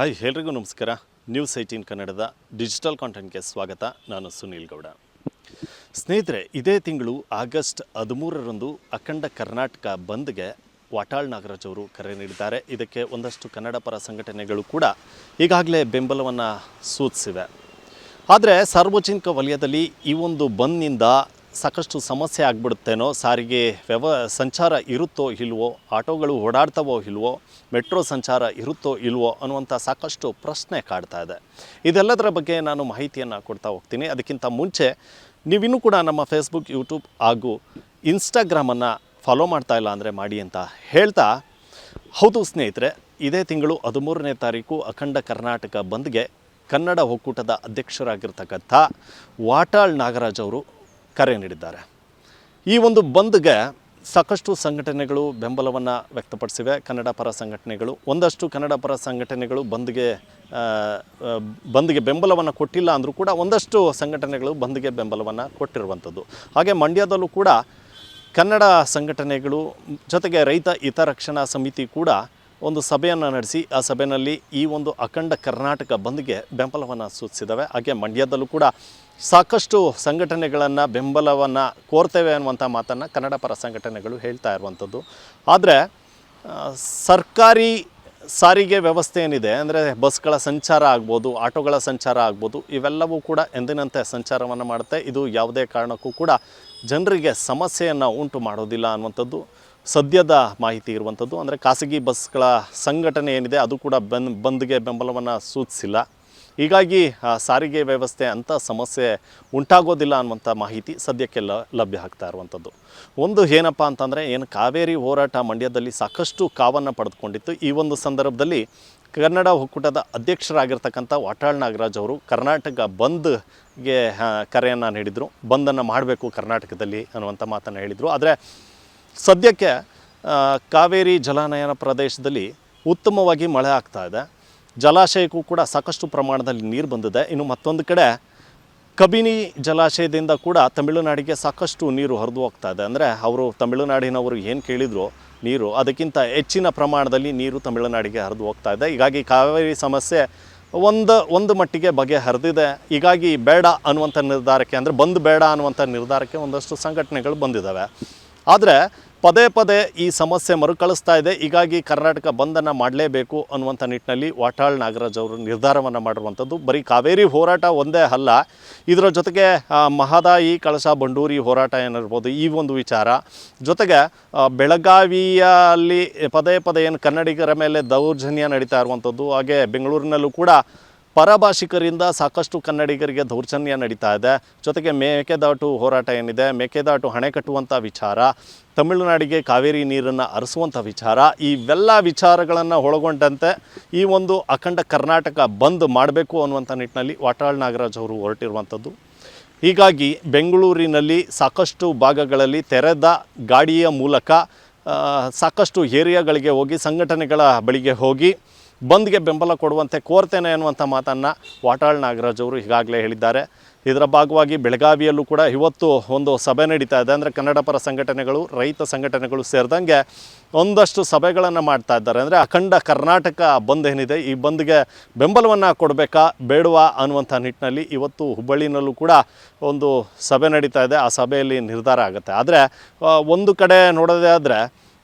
Hi ಎಲ್ರಿಗೂ ನಮಸ್ಕಾರ. News 18 ಕನ್ನಡದ ಡಿಜಿಟಲ್ ಕಾಂಟೆಂಟ್ಗೆ ಸ್ವಾಗತ. ನಾನು ಸುನೀಲ್ ಗೌಡ. ಸ್ನೇಹಿತರೆ, ಇದೇ ತಿಂಗಳು ಆಗಸ್ಟ್ 13ರಂದು ಅಖಂಡ ಕರ್ನಾಟಕ ಬಂದ್ಗೆ ವಾಟಾಳ್ ನಾಗರಾಜ್ ಅವರು ಕರೆ ನೀಡಿದ್ದಾರೆ. ಇದಕ್ಕೆ ಒಂದಷ್ಟು ಕನ್ನಡ ಪರ ಸಂಘಟನೆಗಳು ಕೂಡ ಈಗಾಗಲೇ ಬೆಂಬಲವನ್ನು ಸೂಚಿಸಿವೆ. ಆದರೆ ಸಾರ್ವಜನಿಕ ವಲಯದಲ್ಲಿ ಈ ಒಂದು ಬಂದ್ನಿಂದ ಸಾಕಷ್ಟು ಸಮಸ್ಯೆ ಆಗ್ಬಿಡುತ್ತೇನೋ, ಸಾರಿಗೆ ಸಂಚಾರ ಇರುತ್ತೋ ಇಲ್ವೋ, ಆಟೋಗಳು ಓಡಾಡ್ತವೋ ಇಲ್ವೋ, ಮೆಟ್ರೋ ಸಂಚಾರ ಇರುತ್ತೋ ಇಲ್ವೋ ಅನ್ನುವಂಥ ಸಾಕಷ್ಟು ಪ್ರಶ್ನೆ ಕಾಡ್ತಾ ಇದೆ. ಇದೆಲ್ಲದರ ಬಗ್ಗೆ ನಾನು ಮಾಹಿತಿಯನ್ನು ಕೊಡ್ತಾ ಹೋಗ್ತೀನಿ. ಅದಕ್ಕಿಂತ ಮುಂಚೆ ನೀವಿನ್ನೂ ಕೂಡ ನಮ್ಮ ಫೇಸ್ಬುಕ್, ಯೂಟ್ಯೂಬ್ ಹಾಗೂ ಇನ್ಸ್ಟಾಗ್ರಾಮನ್ನು ಫಾಲೋ ಮಾಡ್ತಾ ಇಲ್ಲ ಅಂದರೆ ಮಾಡಿ ಅಂತ ಹೇಳ್ತಾ, ಹೌದು ಸ್ನೇಹಿತರೆ, ಇದೇ ತಿಂಗಳು 13ನೇ ತಾರೀಕು ಅಖಂಡ ಕರ್ನಾಟಕ ಬಂದ್ಗೆ ಕನ್ನಡ ಒಕ್ಕೂಟದ ಅಧ್ಯಕ್ಷರಾಗಿರ್ತಕ್ಕಂಥ ವಾಟಾಳ್ ನಾಗರಾಜ್ ಅವರು ಕರೆ ನೀಡಿದ್ದಾರೆ. ಈ ಒಂದು ಬಂದ್ಗೆ ಸಾಕಷ್ಟು ಸಂಘಟನೆಗಳು ಬೆಂಬಲವನ್ನು ವ್ಯಕ್ತಪಡಿಸಿವೆ. ಕನ್ನಡ ಪರ ಸಂಘಟನೆಗಳು, ಒಂದಷ್ಟು ಕನ್ನಡ ಪರ ಸಂಘಟನೆಗಳು ಬಂದ್ಗೆ ಬೆಂಬಲವನ್ನು ಕೊಟ್ಟಿಲ್ಲ ಅಂದರೂ ಕೂಡ ಒಂದಷ್ಟು ಸಂಘಟನೆಗಳು ಬಂದ್ಗೆ ಬೆಂಬಲವನ್ನು ಕೊಟ್ಟಿರುವಂಥದ್ದು. ಹಾಗೆ ಮಂಡ್ಯದಲ್ಲೂ ಕೂಡ ಕನ್ನಡ ಸಂಘಟನೆಗಳು ಜೊತೆಗೆ ರೈತ ಹಿತರಕ್ಷಣಾ ಸಮಿತಿ ಕೂಡ ಒಂದು ಸಭೆಯನ್ನು ನಡೆಸಿ ಆ ಸಭೆಯಲ್ಲಿ ಈ ಒಂದು ಅಖಂಡ ಕರ್ನಾಟಕ ಬಂದ್ಗೆ ಬೆಂಬಲವನ್ನು ಸೂಚಿಸಿದ್ದಾವೆ. ಹಾಗೆ ಮಂಡ್ಯದಲ್ಲೂ ಕೂಡ ಸಾಕಷ್ಟು ಸಂಘಟನೆಗಳನ್ನು ಬೆಂಬಲವನ್ನು ಕೋರ್ತೇವೆ ಅನ್ನುವಂಥ ಮಾತನ್ನು ಕನ್ನಡ ಪರ ಸಂಘಟನೆಗಳು ಹೇಳ್ತಾ ಇರುವಂಥದ್ದು. ಆದರೆ ಸರ್ಕಾರಿ ಸಾರಿಗೆ ವ್ಯವಸ್ಥೆ ಏನಿದೆ ಅಂದರೆ ಬಸ್ಗಳ ಸಂಚಾರ ಆಗ್ಬೋದು, ಆಟೋಗಳ ಸಂಚಾರ ಆಗ್ಬೋದು, ಇವೆಲ್ಲವೂ ಕೂಡ ಎಂದಿನಂತೆ ಸಂಚಾರವನ್ನು ಮಾಡುತ್ತೆ. ಇದು ಯಾವುದೇ ಕಾರಣಕ್ಕೂ ಕೂಡ ಜನರಿಗೆ ಸಮಸ್ಯೆಯನ್ನು ಉಂಟು ಮಾಡೋದಿಲ್ಲ ಅನ್ನುವಂಥದ್ದು ಸದ್ಯದ ಮಾಹಿತಿ ಇರುವಂಥದ್ದು. ಅಂದರೆ ಖಾಸಗಿ ಬಸ್ಗಳ ಸಂಘಟನೆ ಏನಿದೆ ಅದು ಕೂಡ ಬಂದ್ಗೆ ಬೆಂಬಲವನ್ನು ಸೂಚಿಸಿಲ್ಲ. ಹೀಗಾಗಿ ಸಾರಿಗೆ ವ್ಯವಸ್ಥೆ ಅಂಥ ಸಮಸ್ಯೆ ಉಂಟಾಗೋದಿಲ್ಲ ಅನ್ನುವಂಥ ಮಾಹಿತಿ ಸದ್ಯಕ್ಕೆ ಲಭ್ಯ ಆಗ್ತಾ ಇರುವಂಥದ್ದು. ಒಂದು ಏನಪ್ಪ ಅಂತಂದರೆ, ಕಾವೇರಿ ಹೋರಾಟ ಮಂಡ್ಯದಲ್ಲಿ ಸಾಕಷ್ಟು ಕಾವನ್ನು ಪಡೆದುಕೊಂಡಿತ್ತು. ಈ ಒಂದು ಸಂದರ್ಭದಲ್ಲಿ ಕನ್ನಡ ಒಕ್ಕೂಟದ ಅಧ್ಯಕ್ಷರಾಗಿರ್ತಕ್ಕಂಥ ವಾಟಾಳ್ ನಾಗರಾಜ್ ಅವರು ಕರ್ನಾಟಕ ಬಂದ್ಗೆ ಕರೆಯನ್ನು ನೀಡಿದರು. ಬಂದನ್ನು ಮಾಡಬೇಕು ಕರ್ನಾಟಕದಲ್ಲಿ ಅನ್ನುವಂಥ ಮಾತನ್ನು ಹೇಳಿದರು. ಆದರೆ ಸದ್ಯಕ್ಕೆ ಕಾವೇರಿ ಜಲಾನಯನ ಪ್ರದೇಶದಲ್ಲಿ ಉತ್ತಮವಾಗಿ ಮಳೆ ಆಗ್ತಾ ಇದೆ. ಜಲಾಶಯಕ್ಕೂ ಕೂಡ ಸಾಕಷ್ಟು ಪ್ರಮಾಣದಲ್ಲಿ ನೀರು ಬಂದಿದೆ. ಇನ್ನು ಮತ್ತೊಂದು ಕಡೆ ಕಬಿನಿ ಜಲಾಶಯದಿಂದ ಕೂಡ ತಮಿಳುನಾಡಿಗೆ ಸಾಕಷ್ಟು ನೀರು ಹರಿದು ಹೋಗ್ತಾ ಇದೆ. ಅಂದರೆ ಅವರು ತಮಿಳುನಾಡಿನವರು ಏನು ಕೇಳಿದ್ರು ನೀರು, ಅದಕ್ಕಿಂತ ಹೆಚ್ಚಿನ ಪ್ರಮಾಣದಲ್ಲಿ ನೀರು ತಮಿಳುನಾಡಿಗೆ ಹರಿದು ಹೋಗ್ತಾ ಇದೆ. ಹೀಗಾಗಿ ಕಾವೇರಿ ಸಮಸ್ಯೆ ಒಂದು ಮಟ್ಟಿಗೆ ಬಗೆಹರಿದಿದೆ. ಹೀಗಾಗಿ ಬೇಡ ಅನ್ನುವಂಥ ನಿರ್ಧಾರಕ್ಕೆ, ಅಂದರೆ ಬಂದ್ ಬೇಡ ಅನ್ನುವಂಥ ನಿರ್ಧಾರಕ್ಕೆ ಒಂದಷ್ಟು ಸಂಘಟನೆಗಳು ಬಂದಿದ್ದಾವೆ. ಆದರೆ ಪದೇ ಪದೇ ಈ ಸಮಸ್ಯೆ ಮರುಕಳಿಸ್ತಾ ಇದೆ. ಹೀಗಾಗಿ ಕರ್ನಾಟಕ ಬಂದನ್ನು ಮಾಡಲೇಬೇಕು ಅನ್ನುವಂಥ ನಿಟ್ಟಿನಲ್ಲಿ ವಾಟಾಳ್ ನಾಗರಾಜ್ ಅವರು ನಿರ್ಧಾರವನ್ನು ಮಾಡಿರುವಂಥದ್ದು. ಬರೀ ಕಾವೇರಿ ಹೋರಾಟ ಒಂದೇ ಅಲ್ಲ, ಇದರ ಜೊತೆಗೆ ಮಹದಾಯಿ ಕಳಸಾ ಬಂಡೂರಿ ಹೋರಾಟ ಏನಿರ್ಬೋದು, ಈ ಒಂದು ವಿಚಾರ ಜೊತೆಗೆ ಬೆಳಗಾವಿಯಲ್ಲಿ ಪದೇ ಪದೇ ಏನು ಕನ್ನಡಿಗರ ಮೇಲೆ ದೌರ್ಜನ್ಯ ನಡೀತಾ ಇರುವಂಥದ್ದು, ಹಾಗೆ ಬೆಂಗಳೂರಿನಲ್ಲೂ ಕೂಡ ಪರಭಾಷಿಕರಿಂದ ಸಾಕಷ್ಟು ಕನ್ನಡಿಗರಿಗೆ ದೌರ್ಜನ್ಯ ನಡೀತಾ ಇದೆ. ಜೊತೆಗೆ ಮೇಕೆದಾಟು ಹೋರಾಟ ಏನಿದೆ, ಮೇಕೆದಾಟು ಅಣೆ ಕಟ್ಟುವಂಥ ವಿಚಾರ, ತಮಿಳುನಾಡಿಗೆ ಕಾವೇರಿ ನೀರನ್ನು ಹರಿಸುವಂಥ ವಿಚಾರ, ಇವೆಲ್ಲ ವಿಚಾರಗಳನ್ನು ಒಳಗೊಂಡಂತೆ ಈ ಒಂದು ಅಖಂಡ ಕರ್ನಾಟಕ ಬಂದ್ ಮಾಡಬೇಕು ಅನ್ನುವಂಥ ನಿಟ್ಟಿನಲ್ಲಿ ವಾಟಾಳ್ ನಾಗರಾಜ್ ಅವರು ಹೊರಟಿರುವಂಥದ್ದು. ಹೀಗಾಗಿ ಬೆಂಗಳೂರಿನಲ್ಲಿ ಸಾಕಷ್ಟು ಭಾಗಗಳಲ್ಲಿ ತೆರೆದ ಗಾಡಿಯ ಮೂಲಕ ಸಾಕಷ್ಟು ಏರಿಯಾಗಳಿಗೆ ಹೋಗಿ ಸಂಘಟನೆಗಳ ಬಳಿಗೆ ಹೋಗಿ ಬಂದ್ಗೆ ಬೆಂಬಲ ಕೊಡುವಂತೆ ಕೋರ್ತೇನೆ ಅನ್ನುವಂಥ ಮಾತನ್ನು ವಾಟಾಳ್ ನಾಗರಾಜ್ ಅವರು ಈಗಾಗಲೇ ಹೇಳಿದ್ದಾರೆ. ಇದರ ಭಾಗವಾಗಿ ಬೆಳಗಾವಿಯಲ್ಲೂ ಕೂಡ ಇವತ್ತು ಒಂದು ಸಭೆ ನಡೀತಾ ಇದೆ. ಅಂದರೆ ಕನ್ನಡ ಪರ ಸಂಘಟನೆಗಳು, ರೈತ ಸಂಘಟನೆಗಳು ಸೇರಿದಂಗೆ ಒಂದಷ್ಟು ಸಭೆಗಳನ್ನು ಮಾಡ್ತಾ ಇದ್ದಾರೆ. ಅಂದರೆ ಅಖಂಡ ಕರ್ನಾಟಕ ಬಂದ್ ಏನಿದೆ, ಈ ಬಂದ್ಗೆ ಬೆಂಬಲವನ್ನು ಕೊಡಬೇಕಾ ಬೇಡವಾ ಅನ್ನುವಂಥ ನಿಟ್ಟಿನಲ್ಲಿ ಇವತ್ತು ಹುಬ್ಬಳ್ಳಿನಲ್ಲೂ ಕೂಡ ಒಂದು ಸಭೆ ನಡೀತಾ ಇದೆ. ಆ ಸಭೆಯಲ್ಲಿ ನಿರ್ಧಾರ ಆಗುತ್ತೆ. ಆದರೆ ಒಂದು ಕಡೆ ನೋಡೋದೇ ಆದರೆ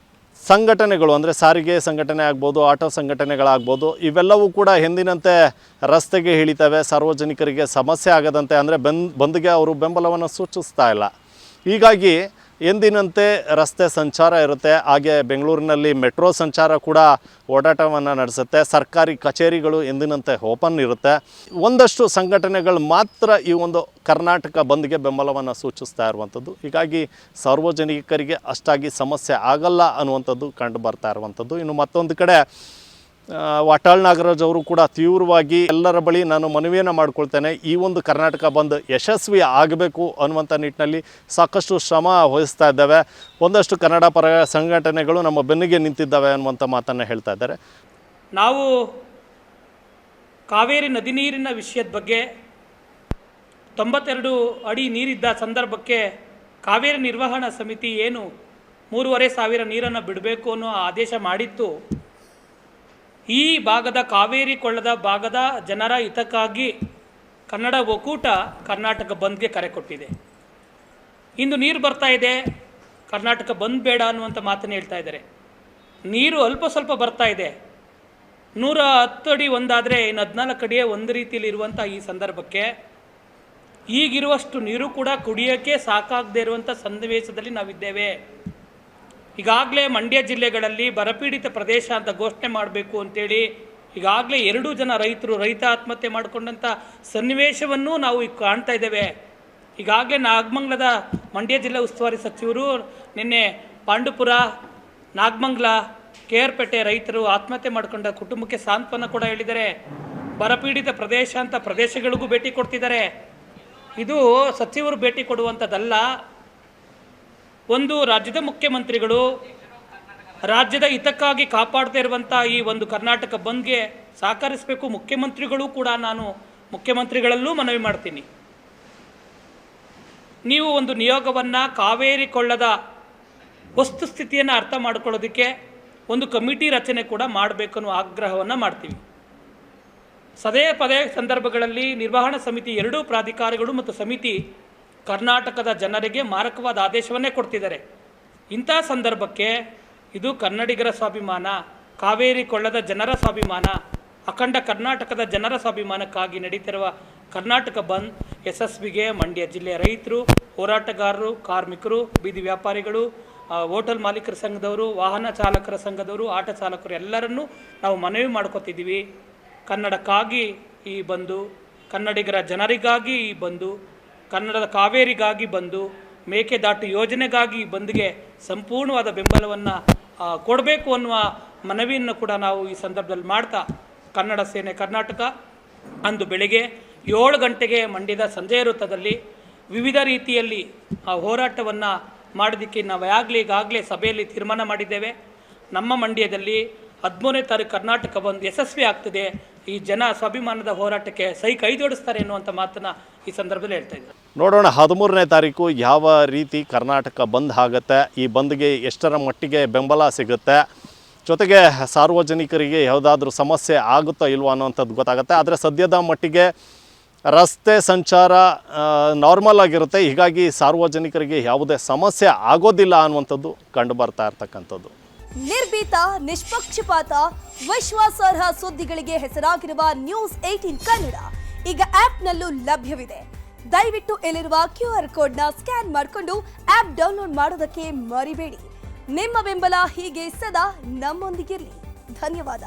ಸಂಘಟನೆಗಳು, ಅಂದರೆ ಸಾರಿಗೆ ಸಂಘಟನೆ ಆಗ್ಬೋದು, ಆಟೋ ಸಂಘಟನೆಗಳಾಗ್ಬೋದು, ಇವೆಲ್ಲವೂ ಕೂಡ ಎಂದಿನಂತೆ ರಸ್ತೆಗೆ ಇಳಿತವೆ. ಸಾರ್ವಜನಿಕರಿಗೆ ಸಮಸ್ಯೆ ಆಗದಂತೆ ಅಂದರೆ ಬಂದ್ಗೆ ಅವರು ಬೆಂಬಲವನ್ನು ಸೂಚಿಸ್ತಾ ಇಲ್ಲ. ಹೀಗಾಗಿ ಎಂದಿನಂತೆ ರಸ್ತೆ ಸಂಚಾರ ಇರುತ್ತೆ. ಹಾಗೆ ಬೆಂಗಳೂರಿನಲ್ಲಿ ಮೆಟ್ರೋ ಸಂಚಾರ ಕೂಡ ಓಡಾಟವನ್ನು ನಡೆಸುತ್ತೆ. ಸರ್ಕಾರಿ ಕಚೇರಿಗಳು ಎಂದಿನಂತೆ ಓಪನ್ ಇರುತ್ತೆ. ಒಂದಷ್ಟು ಸಂಘಟನೆಗಳು ಮಾತ್ರ ಈ ಒಂದು ಕರ್ನಾಟಕ ಬಂದ್ಗೆ ಬೆಂಬಲವನ್ನು ಸೂಚಿಸ್ತಾ ಇರುವಂಥದ್ದು. ಹೀಗಾಗಿ ಸಾರ್ವಜನಿಕರಿಗೆ ಅಷ್ಟಾಗಿ ಸಮಸ್ಯೆ ಆಗಲ್ಲ ಅನ್ನುವಂಥದ್ದು ಕಂಡು ಬರ್ತಾ ಇರುವಂಥದ್ದು. ಇನ್ನು ಮತ್ತೊಂದು ಕಡೆ ವಾಟಾಳ್ ನಾಗರಾಜ್ ಅವರು ಕೂಡ ತೀವ್ರವಾಗಿ ಎಲ್ಲರ ಬಳಿ ನಾನು ಮನವಿಯನ್ನು ಮಾಡ್ಕೊಳ್ತೇನೆ, ಈ ಒಂದು ಕರ್ನಾಟಕ ಬಂದ್ ಯಶಸ್ವಿ ಆಗಬೇಕು ಅನ್ನುವಂಥ ನಿಟ್ಟಿನಲ್ಲಿ ಸಾಕಷ್ಟು ಶ್ರಮ ವಹಿಸ್ತಾ ಇದ್ದಾವೆ. ಒಂದಷ್ಟು ಕನ್ನಡ ಪರ ಸಂಘಟನೆಗಳು ನಮ್ಮ ಬೆನ್ನಿಗೆ ನಿಂತಿದ್ದಾವೆ ಅನ್ನುವಂಥ ಮಾತನ್ನು ಹೇಳ್ತಾ ಇದ್ದಾರೆ. ನಾವು ಕಾವೇರಿ ನದಿ ನೀರಿನ ವಿಷಯದ ಬಗ್ಗೆ 92 ಅಡಿ ನೀರಿದ್ದ ಸಂದರ್ಭಕ್ಕೆ ಕಾವೇರಿ ನಿರ್ವಹಣಾ ಸಮಿತಿ ಏನು 3,500 ನೀರನ್ನು ಬಿಡಬೇಕು ಅನ್ನೋ ಆದೇಶ ಮಾಡಿತ್ತು. ಈ ಭಾಗದ ಕಾವೇರಿ ಕೊಳ್ಳದ ಭಾಗದ ಜನರ ಹಿತಕ್ಕಾಗಿ ಕನ್ನಡ ಒಕ್ಕೂಟ ಕರ್ನಾಟಕ ಬಂದ್ಗೆ ಕರೆ ಕೊಟ್ಟಿದೆ. ಇಂದು ನೀರು ಬರ್ತಾ ಇದೆ, ಕರ್ನಾಟಕ ಬಂದ್ ಬೇಡ ಅನ್ನುವಂಥ ಮಾತನ್ನು ಹೇಳ್ತಾ ಇದ್ದಾರೆ. ನೀರು ಅಲ್ಪ ಸ್ವಲ್ಪ ಬರ್ತಾ ಇದೆ. 110 ಅಡಿ ಒಂದಾದರೆ ಇನ್ನು 14 ಅಡಿಯೇ ಒಂದು ರೀತಿಯಲ್ಲಿ ಇರುವಂಥ ಈ ಸಂದರ್ಭಕ್ಕೆ ಈಗಿರುವಷ್ಟು ನೀರು ಕೂಡ ಕುಡಿಯೋಕ್ಕೆ ಸಾಕಾಗದೇ ಇರುವಂಥ ಸನ್ನಿವೇಶದಲ್ಲಿ ನಾವಿದ್ದೇವೆ. ಈಗಾಗಲೇ ಮಂಡ್ಯ ಜಿಲ್ಲೆಗಳಲ್ಲಿ ಬರಪೀಡಿತ ಪ್ರದೇಶ ಅಂತ ಘೋಷಣೆ ಮಾಡಬೇಕು ಅಂತೇಳಿ ಈಗಾಗಲೇ 2 ಜನ ರೈತ ಆತ್ಮಹತ್ಯೆ ಮಾಡಿಕೊಂಡಂಥ ಸನ್ನಿವೇಶವನ್ನು ನಾವು ಈಗ ಕಾಣ್ತಾ ಇದ್ದೇವೆ. ಈಗಾಗಲೇ ನಾಗಮಂಗಲದ ಮಂಡ್ಯ ಜಿಲ್ಲಾ ಉಸ್ತುವಾರಿ ಸಚಿವರು ನಿನ್ನೆ ಪಾಂಡುಪುರ, ನಾಗಮಂಗಲ, ಕೇರ್ಪೇಟೆ ರೈತರು ಆತ್ಮಹತ್ಯೆ ಮಾಡಿಕೊಂಡ ಕುಟುಂಬಕ್ಕೆ ಸಾಂತ್ವನ ಕೂಡ ಹೇಳಿದ್ದಾರೆ. ಬರಪೀಡಿತ ಪ್ರದೇಶ ಅಂತ ಪ್ರದೇಶಗಳಿಗೂ ಭೇಟಿ ಕೊಡ್ತಿದ್ದಾರೆ. ಇದು ಸಚಿವರು ಭೇಟಿ ಕೊಡುವಂಥದ್ದಲ್ಲ. ಒಂದು ರಾಜ್ಯದ ಮುಖ್ಯಮಂತ್ರಿಗಳು ರಾಜ್ಯದ ಹಿತಕ್ಕಾಗಿ ಕಾಪಾಡ್ತಾ ಇರುವಂಥ ಈ ಒಂದು ಕರ್ನಾಟಕ ಬಂದ್ಗೆ ಸಹಕರಿಸಬೇಕು. ಮುಖ್ಯಮಂತ್ರಿಗಳು ಕೂಡ ನಾನು ಮುಖ್ಯಮಂತ್ರಿಗಳಲ್ಲೂ ಮನವಿ ಮಾಡ್ತೀನಿ. ನೀವು ಒಂದು ನಿಯೋಗವನ್ನು ಕಾವೇರಿ ಕೊಳ್ಳದ ವಸ್ತುಸ್ಥಿತಿಯನ್ನು ಅರ್ಥ ಮಾಡ್ಕೊಳ್ಳೋದಕ್ಕೆ ಒಂದು ಕಮಿಟಿ ರಚನೆ ಕೂಡ ಮಾಡಬೇಕು ಅನ್ನೋ ಆಗ್ರಹವನ್ನು ಮಾಡ್ತೀವಿ. ಪದೇ ಸಂದರ್ಭಗಳಲ್ಲಿ ನಿರ್ವಹಣಾ ಸಮಿತಿ 2 ಪ್ರಾಧಿಕಾರಗಳು ಮತ್ತು ಸಮಿತಿ ಕರ್ನಾಟಕದ ಜನರಿಗೆ ಮಾರಕವಾದ ಆದೇಶವನ್ನೇ ಕೊಡ್ತಿದ್ದಾರೆ. ಇಂಥ ಸಂದರ್ಭಕ್ಕೆ ಇದು ಕನ್ನಡಿಗರ ಸ್ವಾಭಿಮಾನ, ಕಾವೇರಿ ಕೊಳ್ಳದ ಜನರ ಸ್ವಾಭಿಮಾನ, ಅಖಂಡ ಕರ್ನಾಟಕದ ಜನರ ಸ್ವಾಭಿಮಾನಕ್ಕಾಗಿ ನಡೀತಿರುವ ಕರ್ನಾಟಕ ಬಂದ್ ಯಶಸ್ವಿಗೆ ಮಂಡ್ಯ ಜಿಲ್ಲೆಯ ರೈತರು, ಹೋರಾಟಗಾರರು, ಕಾರ್ಮಿಕರು, ಬೀದಿ ವ್ಯಾಪಾರಿಗಳು, ಹೋಟೆಲ್ ಮಾಲೀಕರ ಸಂಘದವರು, ವಾಹನ ಚಾಲಕರ ಸಂಘದವರು, ಆಟೋ ಚಾಲಕರು ಎಲ್ಲರನ್ನೂ ನಾವು ಮನವಿ ಮಾಡ್ಕೊತಿದ್ದೀವಿ. ಕನ್ನಡಕ್ಕಾಗಿ ಈ ಬಂದು, ಕನ್ನಡಿಗರ ಜನರಿಗಾಗಿ ಈ ಬಂದು, ಕನ್ನಡದ ಕಾವೇರಿಗಾಗಿ ಬಂದು, ಮೇಕೆದಾಟು ಯೋಜನೆಗಾಗಿ ಈ ಬಂದ್ಗೆ ಸಂಪೂರ್ಣವಾದ ಬೆಂಬಲವನ್ನು ಕೊಡಬೇಕು ಅನ್ನುವ ಮನವಿಯನ್ನು ಕೂಡ ನಾವು ಈ ಸಂದರ್ಭದಲ್ಲಿ ಮಾಡ್ತಾ, ಕನ್ನಡ ಸೇನೆ ಕರ್ನಾಟಕ ಅಂದು ಬೆಳಗ್ಗೆ 7 ಗಂಟೆಗೆ ಮಂಡ್ಯದ ಸಂಜಯ ವೃತ್ತದಲ್ಲಿ ವಿವಿಧ ರೀತಿಯಲ್ಲಿ ಹೋರಾಟವನ್ನು ಮಾಡೋದಕ್ಕೆ ನಾವು ಈಗಾಗಲೇ ಸಭೆಯಲ್ಲಿ ತೀರ್ಮಾನ ಮಾಡಿದ್ದೇವೆ. ನಮ್ಮ ಮಂಡ್ಯದಲ್ಲಿ 13ನೇ ತಾರೀಕು ಕರ್ನಾಟಕ ಬಂದ್ ಯಶಸ್ವಿ ಆಗ್ತದೆ. ಈ ಜನ ಸ್ವಾಭಿಮಾನದ ಹೋರಾಟಕ್ಕೆ ಕೈ ಜೋಡಿಸ್ತಾರೆ ಎನ್ನುವಂಥ ಮಾತನ್ನು ಈ ಸಂದರ್ಭದಲ್ಲಿ ಹೇಳ್ತಾ ಇದ್ದಾರೆ. ನೋಡೋಣ 13ನೇ ತಾರೀಕು ಯಾವ ರೀತಿ ಕರ್ನಾಟಕ ಬಂದ್ ಆಗುತ್ತೆ, ಈ ಬಂದ್ಗೆ ಎಷ್ಟರ ಮಟ್ಟಿಗೆ ಬೆಂಬಲ ಸಿಗುತ್ತೆ, ಜೊತೆಗೆ ಸಾರ್ವಜನಿಕರಿಗೆ ಯಾವುದಾದ್ರೂ ಸಮಸ್ಯೆ ಆಗುತ್ತೋ ಇಲ್ವೋ ಅನ್ನೋವಂಥದ್ದು ಗೊತ್ತಾಗುತ್ತೆ. ಆದರೆ ಸದ್ಯದ ಮಟ್ಟಿಗೆ ರಸ್ತೆ ಸಂಚಾರ ನಾರ್ಮಲ್ ಆಗಿರುತ್ತೆ, ಹೀಗಾಗಿ ಸಾರ್ವಜನಿಕರಿಗೆ ಯಾವುದೇ ಸಮಸ್ಯೆ ಆಗೋದಿಲ್ಲ ಅನ್ನುವಂಥದ್ದು ಕಂಡು ಬರ್ತಾ ಇರ್ತಕ್ಕಂಥದ್ದು. ನಿರ್ಭೀತ, ನಿಷ್ಪಕ್ಷಪಾತ, ವಿಶ್ವಾಸಾರ್ಹ ಸುದ್ದಿಗಳಿಗೆ ಹೆಸರಾಗಿರುವ ನ್ಯೂಸ್ 18 ಕನ್ನಡ ಈಗ ಆಪ್ನಲ್ಲೂ ಲಭ್ಯವಿದೆ. ದಯವಿಟ್ಟು ಇಲ್ಲಿರುವ QR ಕೋಡ್ನ ಸ್ಕ್ಯಾನ್ ಮಾಡಿಕೊಂಡು ಆಪ್ ಡೌನ್ಲೋಡ್ ಮಾಡೋದಕ್ಕೆ ಮರಿಬೇಡಿ. ನಿಮ್ಮ ಬೆಂಬಲ ಹೀಗೆ ಸದಾ ನಮ್ಮೊಂದಿಗಿರಲಿ. ಧನ್ಯವಾದ.